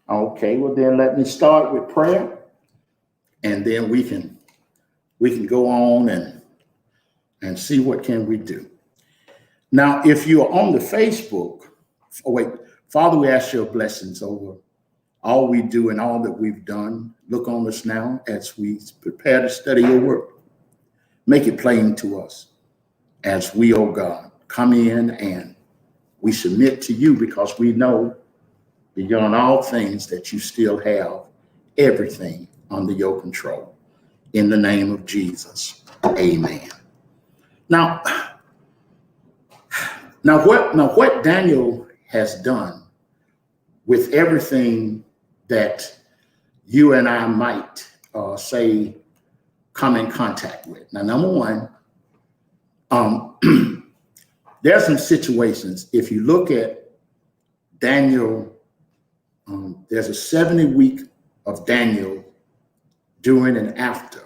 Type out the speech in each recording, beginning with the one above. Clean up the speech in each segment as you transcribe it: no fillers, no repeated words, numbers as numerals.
Okay, well then let me start with prayer, and then we can go on and see what can we do. Now, if you are on the Facebook, oh wait, Father, we ask your blessings over all we do and all that we've done. Look on us now as we prepare to study your word. Make it plain to us as we, oh God, come in and we submit to you because we know beyond all things that you still have everything under your control. In the name of Jesus, amen. Now, what Daniel has done with everything that you and I might say come in contact with. Now, number one, there are some situations. If you look at Daniel, there's a 70-week of Daniel during and after,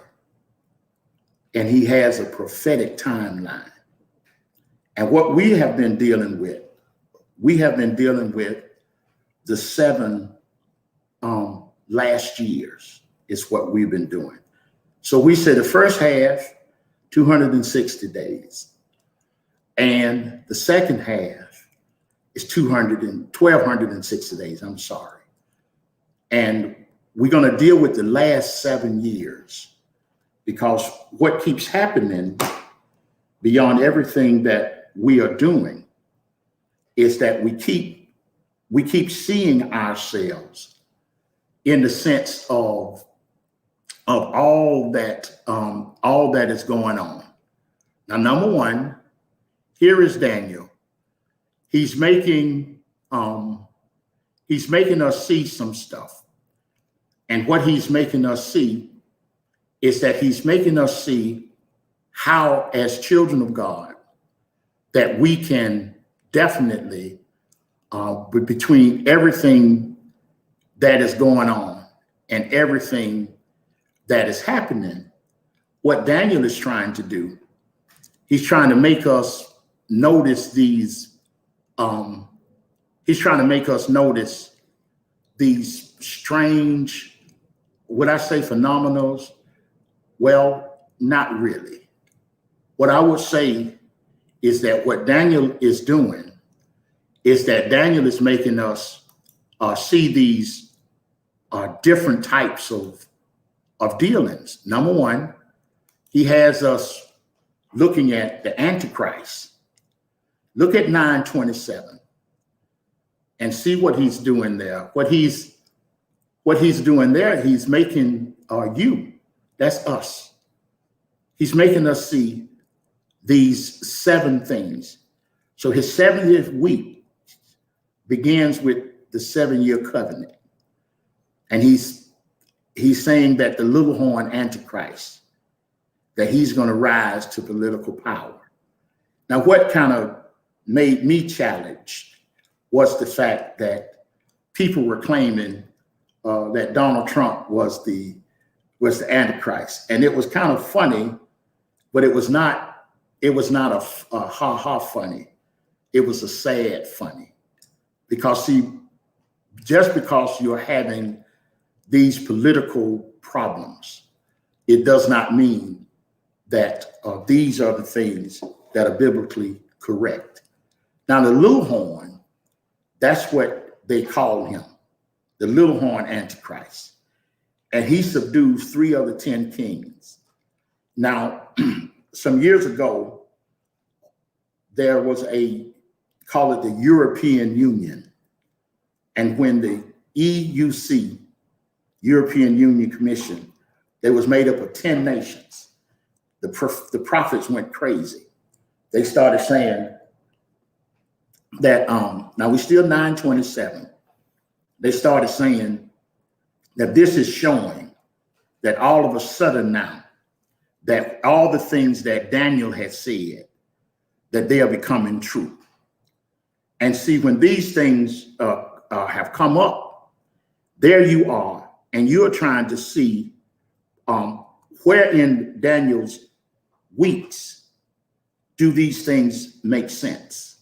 and he has a prophetic timeline. And what we have been dealing with the 7 last years is what we've been doing. So we say the first half, 260 days. And the second half is 1,260 days. I'm sorry. And we're going to deal with the last 7 years because what keeps happening beyond everything that we are doing is that we keep seeing ourselves in the sense of all that is going on. Now, number one, here is Daniel. He's making us see some stuff. And what he's making us see is that he's making us see how, as children of God, that we can definitely, between everything that is going on and everything that is happening, what Daniel is trying to do, he's trying to make us notice these strange, would I say phenomenals? Well, not really. What I would say is that what Daniel is doing is that Daniel is making us see these different types of dealings. Number one, he has us looking at the Antichrist. Look at 9:27 and see what he's doing there. What he's doing there, he's making you, that's us. He's making us see these 7 things. So his 70th week begins with the 7-year covenant. And he's saying that the little horn Antichrist, that he's going to rise to political power. Now, what kind of made me challenged was the fact that people were claiming that Donald Trump was the Antichrist. And it was kind of funny, but it was not a ha-ha funny. It was a sad funny. Because see, just because you're having these political problems, it does not mean that these are the things that are biblically correct. Now, the little horn, that's what they call him, the little horn Antichrist. And he subdues 3 of the 10 kings. Now, some years ago, there was call it the European Union. And when the EUC, European Union Commission, it was made up of 10 nations. The prophets went crazy. They started saying that, now we're still 9:27. They started saying that this is showing that all of a sudden now, that all the things that Daniel had said, that they are becoming true. And see, when these things have come up, there you are, and you're trying to see where in Daniel's weeks do these things make sense.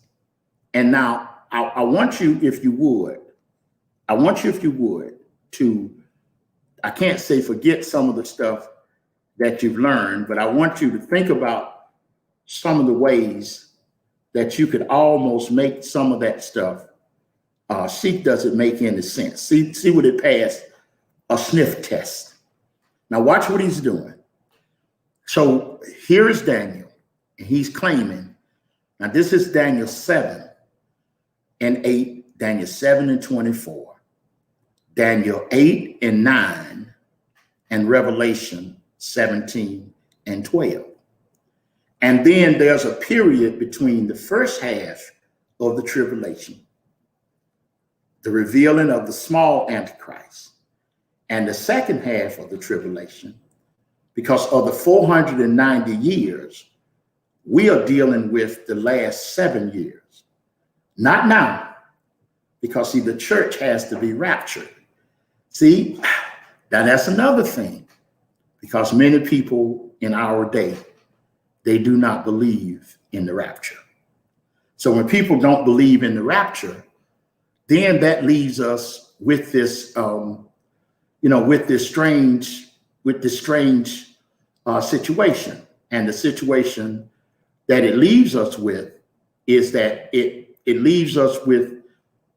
And now I want you, if you would, I want you, if you would, to, I can't say forget some of the stuff that you've learned, but I want you to think about some of the ways that you could almost make some of that stuff. See, does it make any sense? See would it pass a sniff test? Now watch what he's doing. So here is Daniel, and he's claiming, now this is Daniel 7 and 8, Daniel 7 and 24, Daniel 8 and 9, and Revelation 17 and 12. And then there's a period between the first half of the tribulation, the revealing of the small Antichrist, and the second half of the tribulation. Because of the 490 years, we are dealing with the last 7 years. Not now, because see, the church has to be raptured. See, now that's another thing, because many people in our day, they do not believe in the rapture. So when people don't believe in the rapture, then that leaves us with this, with this strange situation. And the situation that it leaves us with is that it leaves us with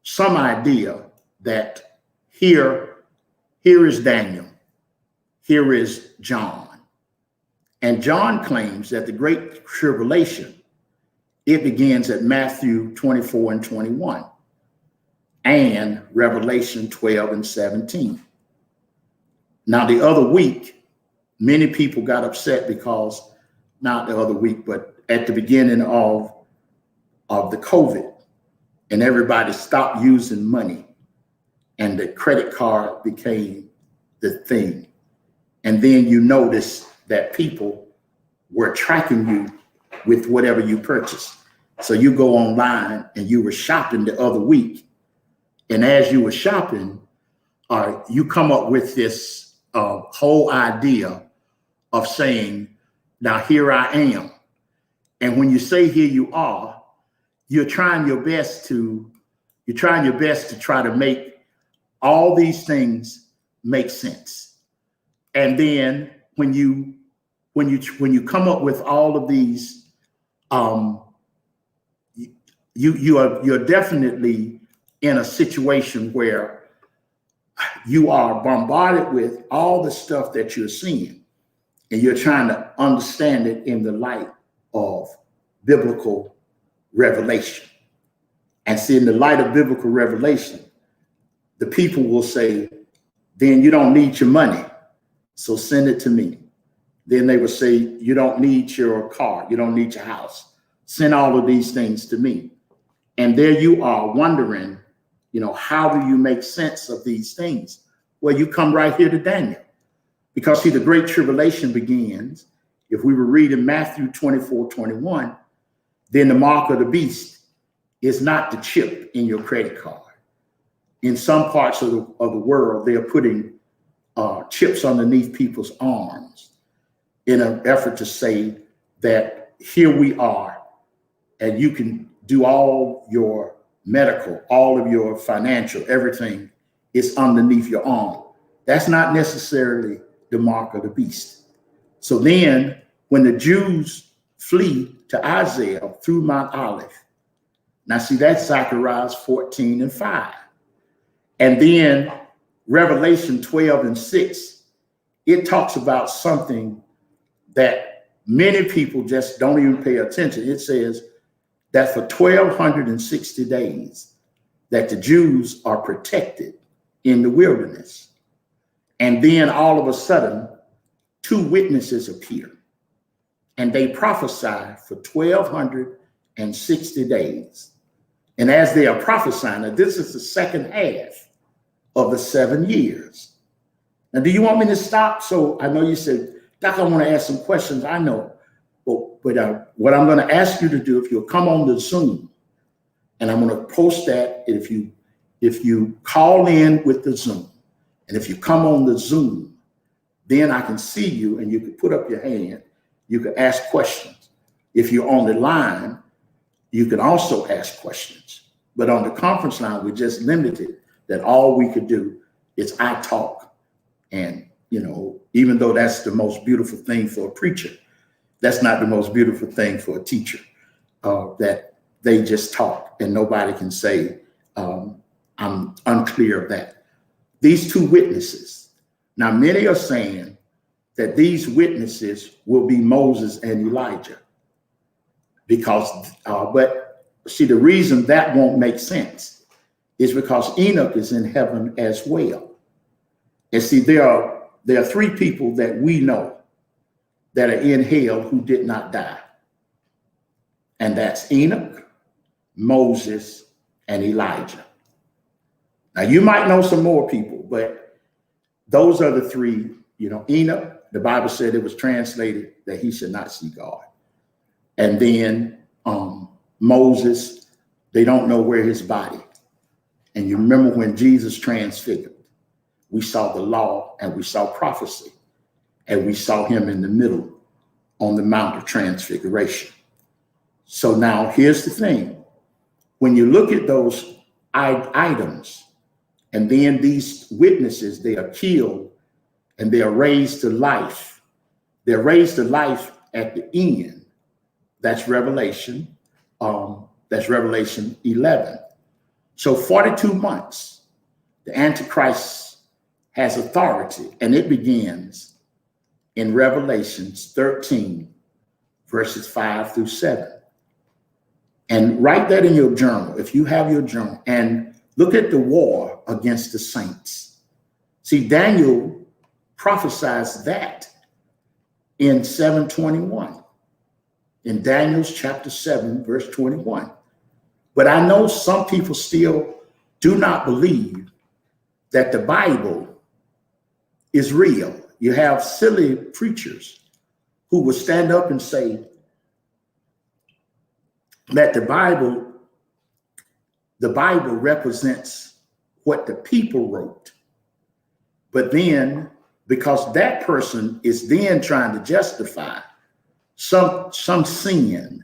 some idea that here is Daniel, here is John. And John claims that the Great Tribulation, it begins at Matthew 24 and 21 and Revelation 12 and 17. Now, the other week, many people got upset because, not the other week, but at the beginning of the COVID, and everybody stopped using money, and the credit card became the thing. And then you notice that people were tracking you with whatever you purchased. So you go online and you were shopping the other week. And as you were shopping, you come up with this whole idea of saying, now here I am. And when you say here you are, you're trying your best to try to make all these things make sense. And then when you come up with all of these, you're definitely in a situation where you are bombarded with all the stuff that you're seeing, and you're trying to understand it in the light of biblical revelation. And see, in the light of biblical revelation, the people will say, then you don't need your money, so send it to me. Then they will say, you don't need your car, you don't need your house, send all of these things to me. And there you are wondering, how do you make sense of these things? Well, you come right here to Daniel. Because see, the Great Tribulation begins, if we were reading Matthew 24, 21, then the mark of the beast is not the chip in your credit card. In some parts of the world, they are putting chips underneath people's arms in an effort to say that here we are, and you can do all your medical, all of your financial, everything is underneath your arm. That's not necessarily the mark of the beast. So then when the Jews flee to Isaiah through Mount Olive, now see, that's Zechariah 14 and 5. And then Revelation 12 and 6, it talks about something that many people just don't even pay attention. It says that for 1,260 days that the Jews are protected in the wilderness. And then all of a sudden, 2 witnesses appear, and they prophesy for 1,260 days. And as they are prophesying, now this is the second half of the 7 years. Now, do you want me to stop? So I know you said, Doc, I want to ask some questions. I know, but what I'm going to ask you to do, if you'll come on the Zoom, and I'm going to post that. If you call in with the Zoom, and if you come on the Zoom, then I can see you, and you can put up your hand. You can ask questions. If you're on the line, you can also ask questions. But on the conference line, we're just limited that all we could do is I talk. And, even though that's the most beautiful thing for a preacher, that's not the most beautiful thing for a teacher, that they just talk and nobody can say, I'm unclear of that. These two witnesses. Now, many are saying that these witnesses will be Moses and Elijah but see, the reason that won't make sense is because Enoch is in heaven as well. And see, there are 3 people that we know that are in hell who did not die. And that's Enoch, Moses, and Elijah. Now, you might know some more people, but those are the 3. Enoch, the Bible said it was translated that he should not see God. And then Moses, they don't know where his body. And you remember when Jesus transfigured, we saw the law and we saw prophecy. And we saw him in the middle on the Mount of Transfiguration. So now here's the thing. When you look at those items, and then these witnesses, they are killed and they are raised to life. They're raised to life at the end. That's Revelation. That's Revelation 11. So 42 months, the Antichrist has authority, and it begins in Revelations 13, verses 5 through 7. And write that in your journal, if you have your journal, and look at the war against the saints. See, Daniel prophesies that in 7:21, in Daniel's chapter 7, verse 21. But I know some people still do not believe that the Bible is real. You have silly preachers who will stand up and say that the Bible represents what the people wrote. But then, because that person is then trying to justify some sin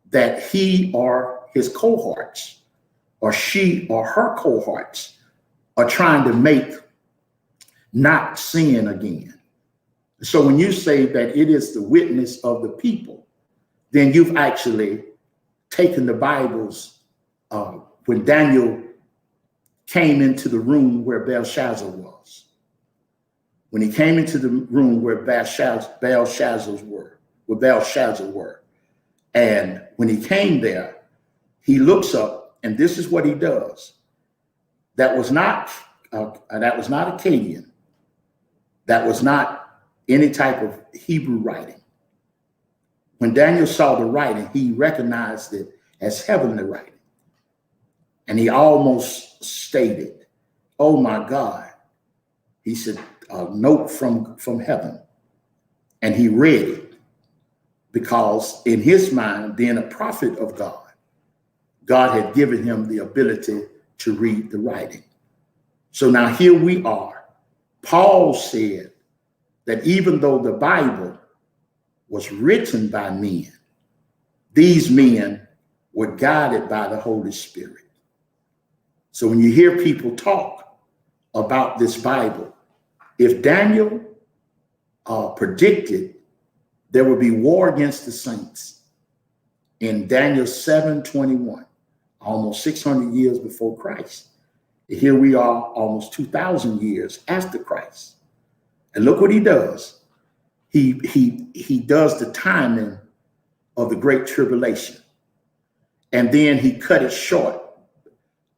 that he or his cohorts, or she or her cohorts, are trying to make not sin again. So when you say that it is the witness of the people, then you've actually taken the Bible's, when Daniel came into the room where Belshazzar was. When he came into the room where Belshazzar were. And when he came there, he looks up, and this is what he does. That was not Akkadian. That was not any type of Hebrew writing. When Daniel saw the writing, he recognized it as heavenly writing. And he almost stated, "Oh my God." He said, "A note from heaven." And he read it because in his mind, being a prophet of God, God had given him the ability to read the writing. So now here we are. Paul said that even though the Bible was written by men, these men were guided by the Holy Spirit. So when you hear people talk about this Bible, if Daniel predicted there would be war against the saints in Daniel 7:21, almost 600 years before Christ, here we are almost 2,000 years after Christ. And look what he does. He does the timing of the Great Tribulation. And then he cut it short.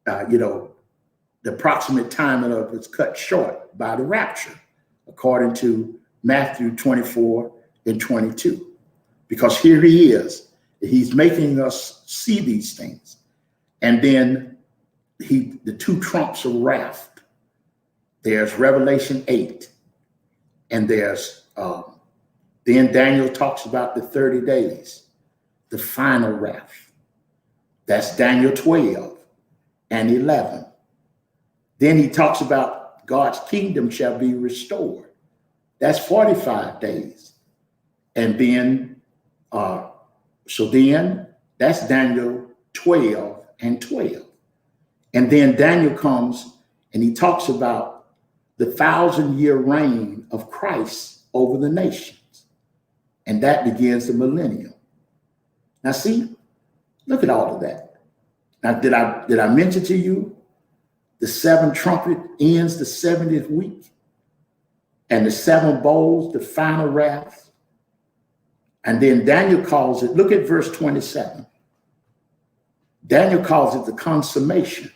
The approximate timing of it is cut short by the rapture, according to Matthew 24 and 22. Because here he is. He's making us see these things. And then the 2 trumps of wrath. There's Revelation 8. And there's then Daniel talks about the 30 days, the final wrath. That's Daniel 12 and 11. Then he talks about God's kingdom shall be restored. That's 45 days. And then, that's Daniel 12 and 12. And then Daniel comes and he talks about the 1,000-year reign of Christ over the nations. And that begins the millennium. Now see, look at all of that. Now, did I mention to you the seventh trumpet ends the 70th week? And the seven bowls, the final wrath. And then Daniel calls it, look at verse 27. Daniel calls it the consummation.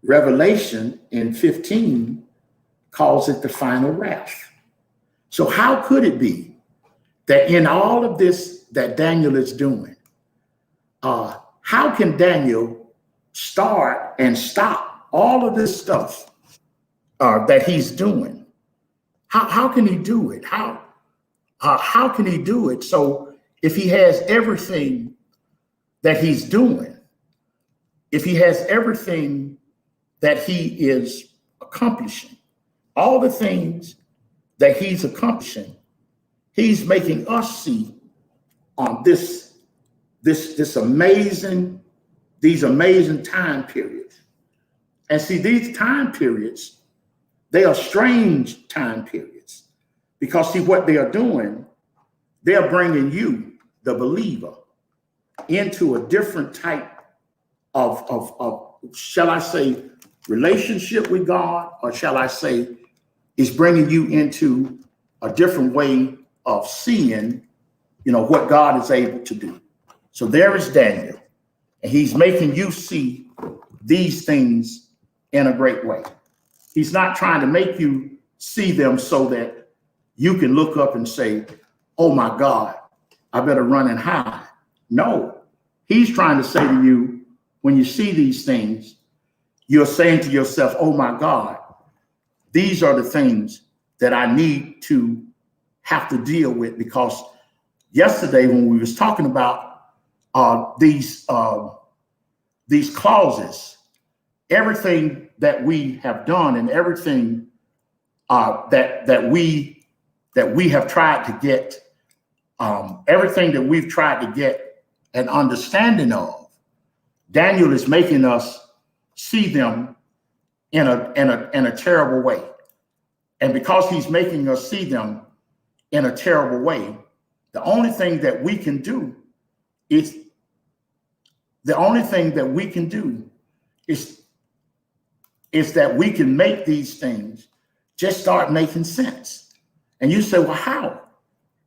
Revelation in 15 calls it the final wrath. So how could it be that in all of this that Daniel is doing, how can Daniel start and stop all of this stuff that he's doing? How can he do it? How can he do it? So if he has everything that he's doing, if he has everything that he is accomplishing, all the things that he's accomplishing, he's making us see on these amazing time periods. And see, these time periods, they are strange time periods, because see what they are doing, they're bringing you, the believer, into a different type of shall I say, relationship with God, or shall I say, is bringing you into a different way of seeing, what God is able to do. So there is Daniel, and he's making you see these things in a great way. He's not trying to make you see them so that you can look up and say, oh my God, I better run and hide. No, he's trying to say to you, when you see these things, you're saying to yourself, oh my God, these are the things that I need to have to deal with. Because yesterday when we was talking about these clauses, everything that we have done and everything that we have tried to get, everything that we've tried to get an understanding of, Daniel is making us see them in a terrible way. And because he's making us see them in a terrible way, the only thing that we can do is that we can make these things just start making sense. And you say, well, how?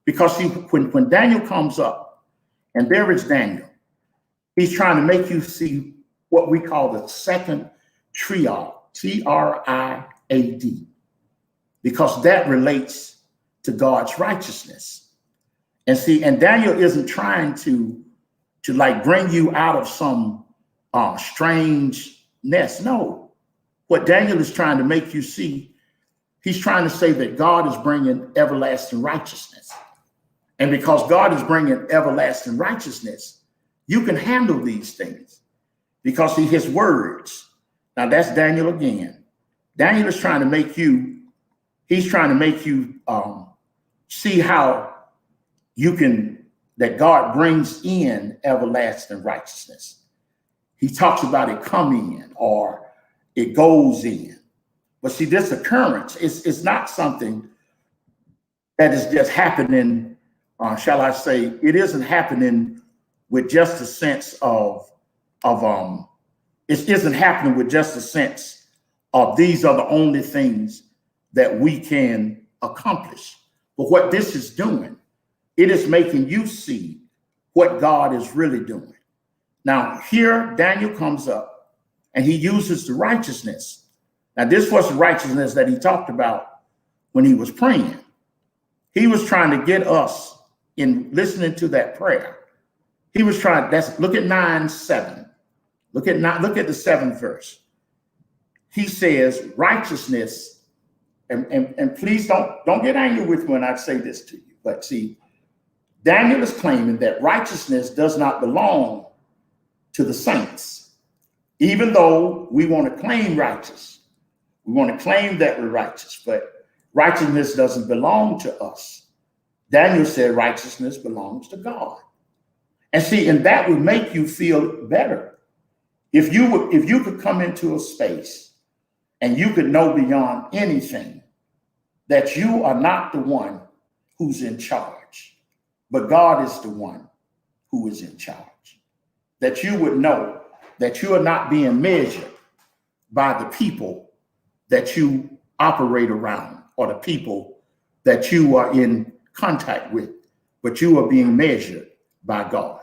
Because see, when Daniel comes up, and there is Daniel, he's trying to make you see what we call the second triad, Triad, because that relates to God's righteousness. And see, and Daniel isn't trying to like bring you out of some strangeness. No, what Daniel is trying to make you see, he's trying to say that God is bringing everlasting righteousness. And because God is bringing everlasting righteousness, you can handle these things because his words. Now that's Daniel again. Daniel is trying to make you, see how you can, that God brings in everlasting righteousness. He talks about it come in or it goes in. But see, this occurrence is not something that is just happening, shall I say, it isn't happening with just a sense it isn't happening with just a sense of these are the only things that we can accomplish. But what this is doing, it is making you see what God is really doing. Now, here Daniel comes up and he uses the righteousness. Now, this was the righteousness that he talked about when he was praying. He was trying to get us in listening to that prayer. He was trying, look at 9:7. Look at the 7th verse. He says righteousness, and please don't get angry with me when I say this to you. But see, Daniel is claiming that righteousness does not belong to the saints. Even though we want to claim righteous, we want to claim that we're righteous, but righteousness doesn't belong to us. Daniel said righteousness belongs to God. And see, and that would make you feel better If you could come into a space and you could know beyond anything that you are not the one who's in charge, but God is the one who is in charge, that you would know that you are not being measured by the people that you operate around or the people that you are in contact with, but you are being measured by God.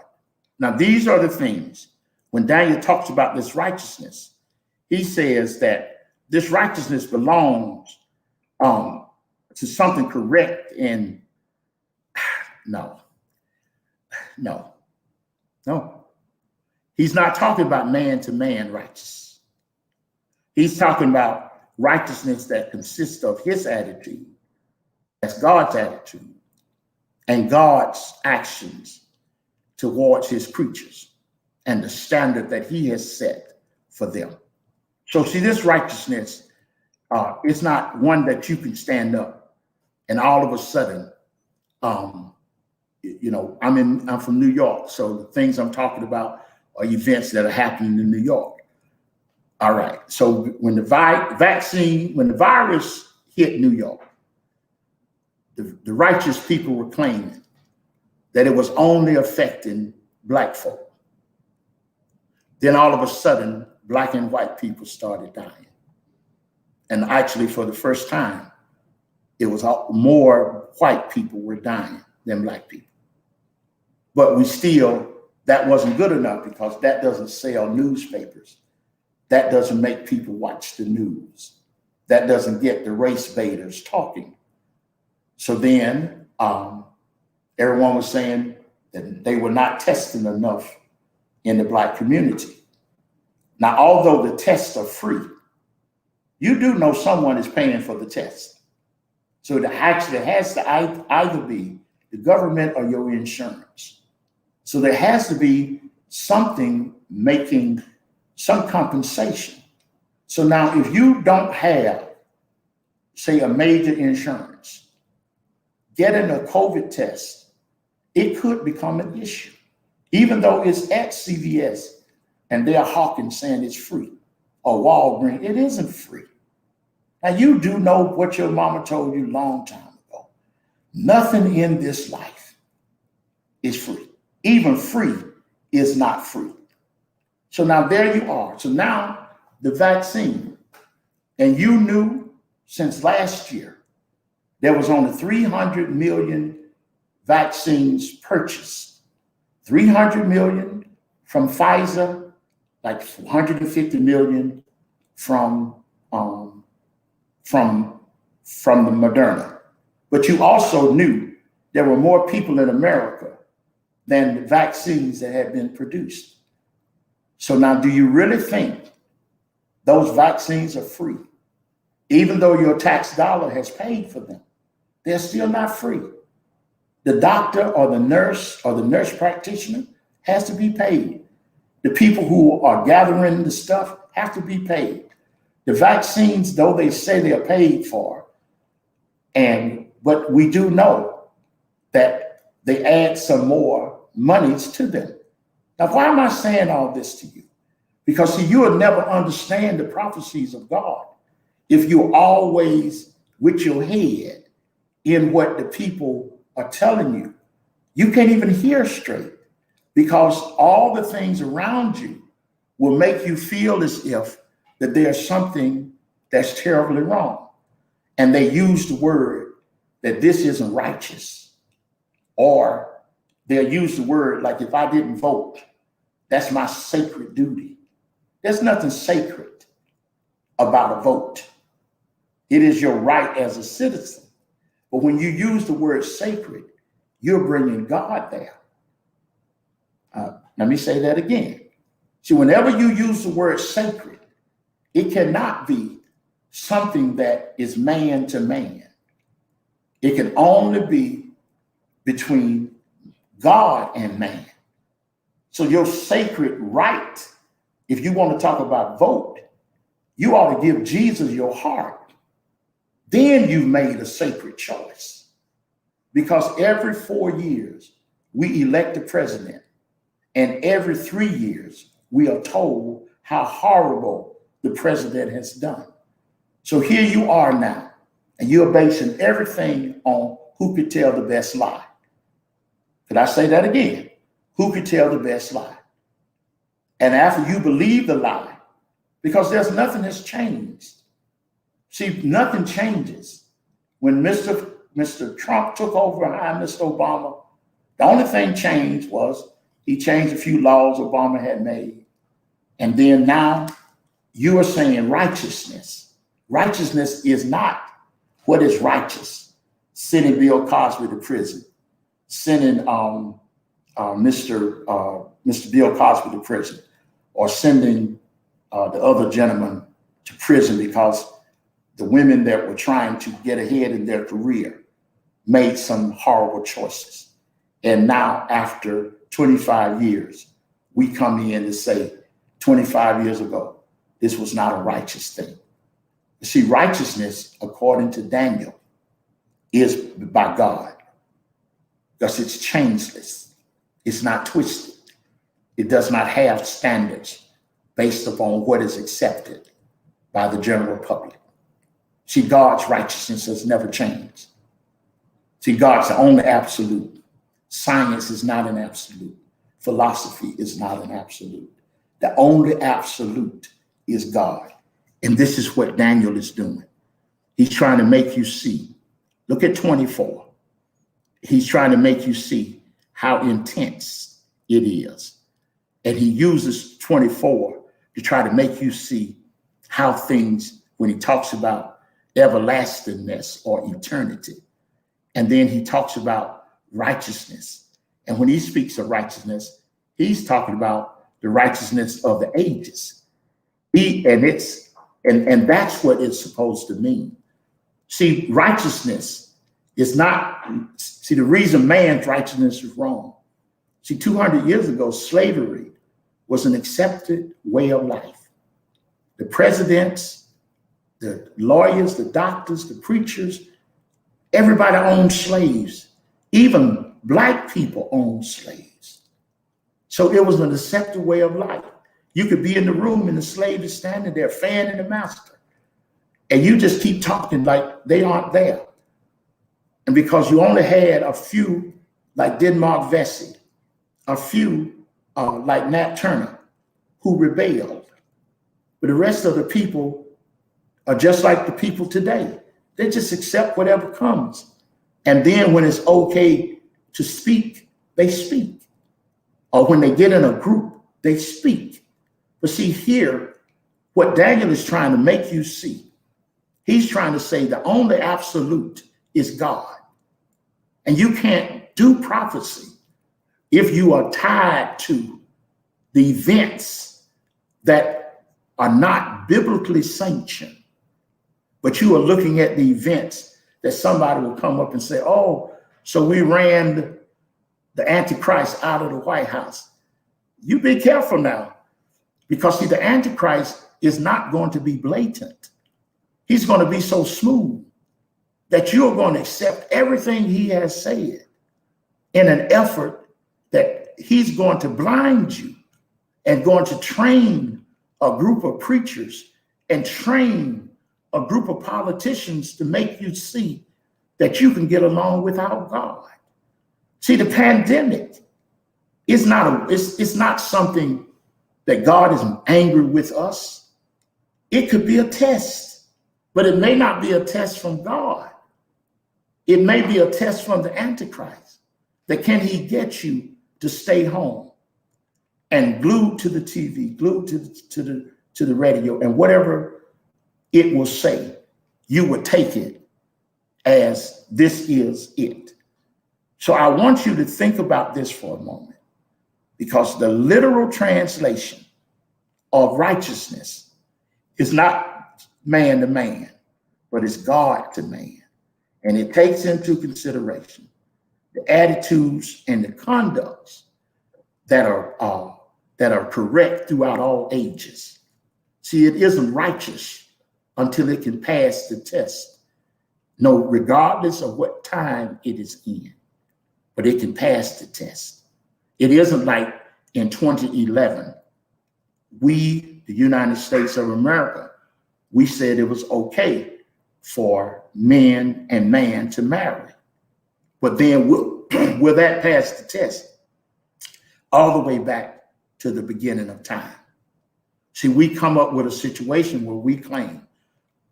Now, these are the things when Daniel talks about this righteousness, he says that this righteousness belongs to something correct. And no. He's not talking about man to man righteous. He's talking about righteousness that consists of his attitude, that's God's attitude, and God's actions towards his creatures and the standard that he has set for them. So see, this righteousness, it's not one that you can stand up and all of a sudden, I'm from New York. So the things I'm talking about are events that are happening in New York. All right. So when the virus hit New York, the righteous people were claiming that it was only affecting Black folk. Then all of a sudden, Black and white people started dying. And actually, for the first time, it was more white people were dying than Black people. But that wasn't good enough because that doesn't sell newspapers. That doesn't make people watch the news. That doesn't get the race baiters talking. So then everyone was saying that they were not testing enough in the Black community. Now, although the tests are free, you do know someone is paying for the test. So it actually has to either be the government or your insurance. So there has to be something making some compensation. So now if you don't have, say, a major insurance, getting a COVID test, it could become an issue, even though it's at CVS and they're hawking saying it's free, or Walgreens, it isn't free. Now you do know what your mama told you a long time ago. Nothing in this life is free. Even free is not free. So now there you are. So now the vaccine, and you knew since last year, there was only 300 million vaccines purchased. 300 million from Pfizer, like 150 million from the Moderna. But you also knew there were more people in America than the vaccines that had been produced. So now, do you really think those vaccines are free? Even though your tax dollar has paid for them, they're still not free. The doctor or the nurse practitioner has to be paid. The people who are gathering the stuff have to be paid. The vaccines, though they say they are paid for, but we do know that they add some more monies to them. Now, why am I saying all this to you? Because see, you will never understand the prophecies of God if you're always with your head in what the people are telling you. You can't even hear straight because all the things around you will make you feel as if that there's something that's terribly wrong. And they use the word that this isn't righteous, or they'll use the word like, if I didn't vote, that's my sacred duty. There's nothing sacred about a vote. It is your right as a citizen. But when you use the word sacred, you're bringing God there. Let me say that again. See, whenever you use the word sacred, it cannot be something that is man to man. It can only be between God and man. So your sacred right, if you want to talk about vote, you ought to give Jesus your heart. Then you've made a sacred choice. Because every 4 years, we elect a president. And every 3 years, we are told how horrible the president has done. So here you are now, and you're basing everything on who could tell the best lie. Could I say that again? Who could tell the best lie? And after you believe the lie, because there's nothing has changed. See, nothing changes. When Mr. Trump took over behind Mr. Obama, the only thing changed was he changed a few laws Obama had made. And then now you are saying righteousness. Righteousness is not what is righteous. Sending Bill Cosby to prison, sending Mr. Bill Cosby to prison, or sending the other gentleman to prison because the women that were trying to get ahead in their career made some horrible choices. And now, after 25 years, we come in and say, 25 years ago, this was not a righteous thing. You see, righteousness, according to Daniel, is by God, because it's changeless. It's not twisted. It does not have standards based upon what is accepted by the general public. See, God's righteousness has never changed. See, God's the only absolute. Science is not an absolute. Philosophy is not an absolute. The only absolute is God. And this is what Daniel is doing. He's trying to make you see. Look at 24. He's trying to make you see how intense it is. And he uses 24 to try to make you see how things, when he talks about everlastingness or eternity, and then he talks about righteousness. And when he speaks of righteousness, he's talking about the righteousness of the ages. And that's what it's supposed to mean. See, righteousness is not, see, the reason man's righteousness is wrong. See, 200 years ago, slavery was an accepted way of life. The presidents, the lawyers, the doctors, the preachers, everybody owned slaves. Even Black people owned slaves. So it was an accepted way of life. You could be in the room and the slave is standing there fanning the master. And you just keep talking like they aren't there. And because you only had a few like Denmark Vesey, a few like Nat Turner, who rebelled. But the rest of the people are just like the people today. They just accept whatever comes. And then when it's okay to speak, they speak. Or when they get in a group, they speak. But see here, what Daniel is trying to make you see, he's trying to say the only absolute is God. And you can't do prophecy if you are tied to the events that are not biblically sanctioned. But you are looking at the events that somebody will come up and say, oh, so we ran the Antichrist out of the White House. You be careful now, because see, the Antichrist is not going to be blatant. He's going to be so smooth that you're going to accept everything he has said in an effort that he's going to blind you and going to train a group of preachers and train a group of politicians to make you see that you can get along without God. See, the pandemic is it's not something that God is angry with us. It could be a test, but it may not be a test from God. It may be a test from the Antichrist. That can he get you to stay home and glued to the TV, glued to the radio, and whatever it will say, you would take it as this is it. So I want you to think about this for a moment, because the literal translation of righteousness is not man to man, but it's God to man. And it takes into consideration the attitudes and the conducts that are correct throughout all ages. See, it isn't righteous until it can pass the test. No, regardless of what time it is in, but it can pass the test. It isn't like in 2011, we the United States of America, we said it was okay for men and man to marry. But then will that pass the test? All the way back to the beginning of time. See, we come up with a situation where we claim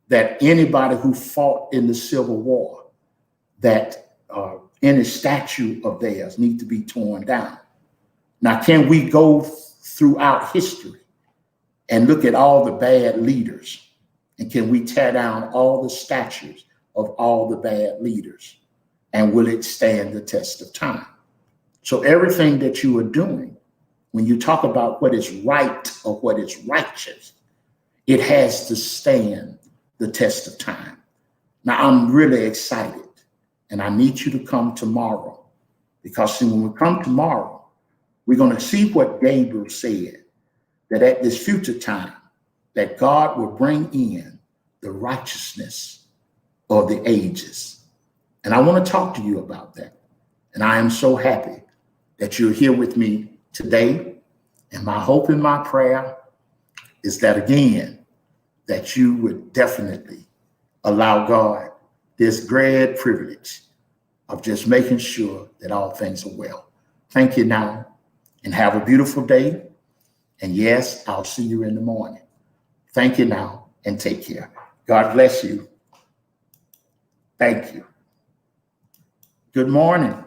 that anybody who fought in the Civil War, that any statue of theirs need to be torn down. Now, can we go throughout history and look at all the bad leaders? And can we tear down all the statues of all the bad leaders? And will it stand the test of time? So everything that you are doing, when you talk about what is right or what is righteous, it has to stand the test of time. Now, I'm really excited, and I need you to come tomorrow, because see, when we come tomorrow, we're going to see what Gabriel said, that at this future time, that God will bring in the righteousness of the ages. And I want to talk to you about that. And I am so happy that you're here with me today. And my hope and my prayer is that, again, that you would definitely allow God this great privilege of just making sure that all things are well. Thank you now, and have a beautiful day. And yes, I'll see you in the morning. Thank you now, and take care. God bless you. Thank you. Good morning.